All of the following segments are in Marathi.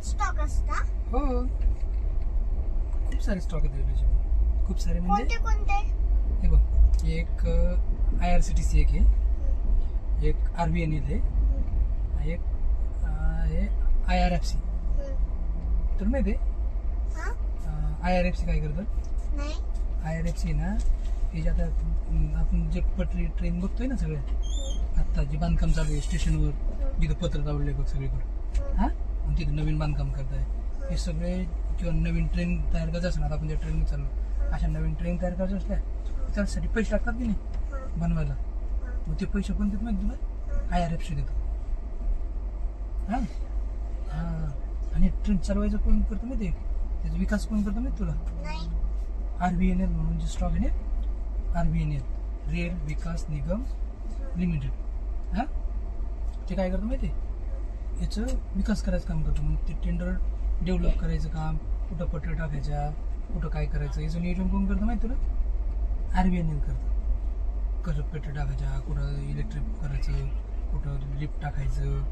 स्टॉक असता? हो, खूप सारे स्टॉक आहेत रेल्वेचे. खूप सारे म्हणजे कोणते हे बघ, एक IRCTC एक आहे, एक RVNL आहे, एक हे IRFC. तुला माहिती आहे IRFC काय करतं? नाही. IRFC ना, हे जे आता आपण जे पटरी ट्रेन बघतोय ना सगळ्या, आता जे बांधकाम चालू आहे स्टेशनवर, जिथं पत्र लावले बघ सगळीकडे, हा, आणि तिथं नवीन बांधकाम करताय, हे सगळे किंवा नवीन ट्रेन तयार करायचं असणार, आता आपण ज्या ट्रेन चाललो, अशा नवीन ट्रेन तयार करायच्या असल्या त्यासाठी पैसे लागतात की नाही बनवायला, मग ते पैसे पण देत माहिती तुला IRFC देतो. हा हा, आणि ट्रेन चालवायचं कोण करतो माहिती आहे? त्याचा विकास कोण करतो माहिती तुला? नाही. RVNL म्हणून जे स्टॉक आहे ना, RVNL रेल विकास निगम लिमिटेड, हा, ते काय करतं माहिती आहे? याचं विकास करायचं काम करतो. मग ते टेंडर डेव्हलप करायचं काम, कुठं पट्ट्या टाकायच्या, कुठं काय करायचं, याचं नियोजन कोण करतं माहिती तुला? RVNL करतं. कसं पेट्या टाकायच्या, कुठं इलेक्ट्रिक करायचं, कुठं लिफ्ट टाकायचं,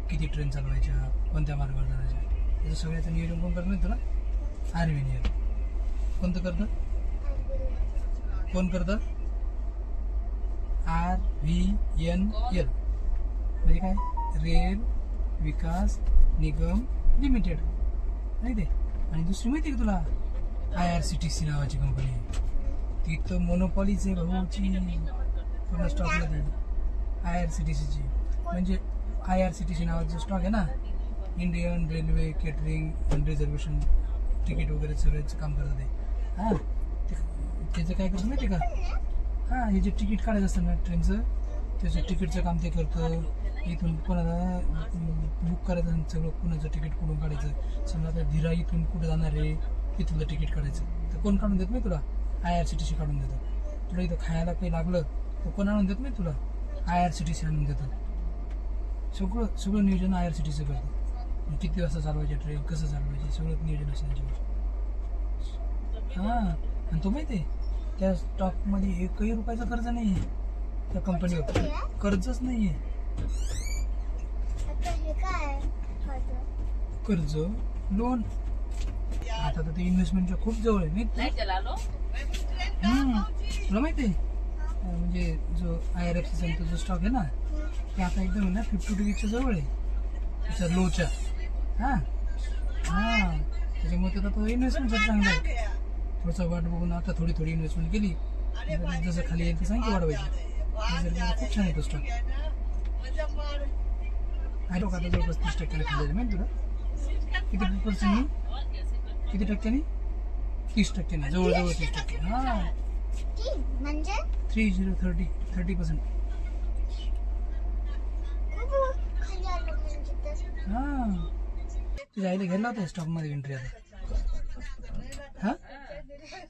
किती ट्रेन चालवायच्या, कोणत्या मार्गावर जायच्या, याचं सगळ्याचं नियोजन कोण करतं माहिती तुला? RVNL. कोणतं करतं? कोण करतं? RVNL म्हणजे काय? रेल विकास निगम लिमिटेड, नाही ते. आणि दुसरी माहिती आहे का तुला? IRCTC नावाची कंपनी, ती तर मोनोपॉलीच आहे भाऊची पूर्ण स्टॉकमध्ये. IRCTCची म्हणजे IRCTC नावाचा स्टॉक आहे ना, Indian railway catering and reservation ticket वगैरे सगळ्याचं काम करतात ते. हां, त्याचं काय करतं माहिती आहे का? हां, हे जे तिकीट काढायचं असतं ना ट्रेनचं, त्याचं तिकीटचं काम ते करतं. इथून कोणाला बुक करायचं सगळं, कोणाचं तिकीट कुठून काढायचं, समजा आता धीरा इथून कुठं जाणार आहे तिथलं तिकीट काढायचं, तर कोण काढून देत नाही तुला? IRCTC काढून देतं. तुला इथं खायला काही लागलं तर कोण आणून देत नाही तुला? IRCTC आणून देतं. सगळं नियोजन IRCTC करतं. किती वाजता चालवायचे ट्रेन, कसं चालवायचे, सगळं नियोजन असतं त्यांच्यावर. हां, आणि तो माहिती आहे त्या स्टॉकमध्ये एकही रुपयाचा कर्ज नाही आहे त्या कंपनीवर, कर्जच नाही आहे. कर्ज लोन आता तर ते इन्व्हेस्टमेंटच्या खूप जवळ आहे. तुला माहिती आहे म्हणजे जो IRFCचा जो स्टॉक आहे ना, ते आता एकदम ना 50-50च्या जवळ आहे, त्याच्या लोच्या. हां हां, त्याच्यामुळे आता तो इन्व्हेस्टमेंटसाठी चांगला आहे. थोडंसं वाट बघून आता थोडी इन्व्हेस्टमेंट केली, जसं खाली येईल तसं आणखी वाढवायची. खूप छान येतो स्टॉक. आहे लोक आता जवळपास 30% खाली माहिती तुला? किती पर्सेंटनी? किती टक्क्यांनी? 30%. जवळजवळ 30%. हां, म्हणजे 30% हां. तुझ्या आईला घ्यायला होता स्टॉक मध्ये एंट्री आता? हा,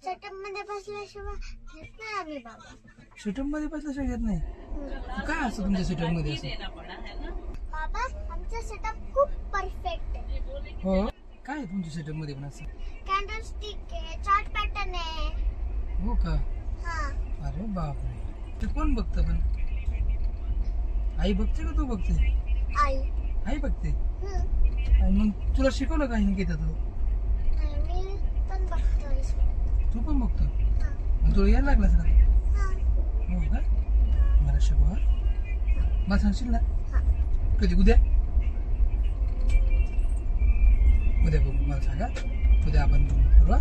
सेटअप मध्ये बसल्याशिवाय घेत नाही आम्ही बाबा. सेटअप मध्ये बसल्याशिवाय घेत नाही? काय असतं तुमच्या सेटअप मध्ये असं? बाबा, आमचा सेटअप खूप परफेक्ट आहे. हो, काय आहे तुमच्या सेटअप मध्ये पण असं? कॅन्डल स्टिक आहे, चार्ट पॅटर्न आहे. हो का? हा. अरे बापरे, ते कोण बघतं पण? आई बघते का तू बघते? आई बघते. आणि मग तुला शिकवलं काही नाही घेत तू? मी पण बघतोय. तू पण बघतो? मग तुला यायला लागलास ना? हो का? मला शिकवा, मला सांगशील ना? कधी? उद्या बघू, मला सांगा. उद्या आपण करू.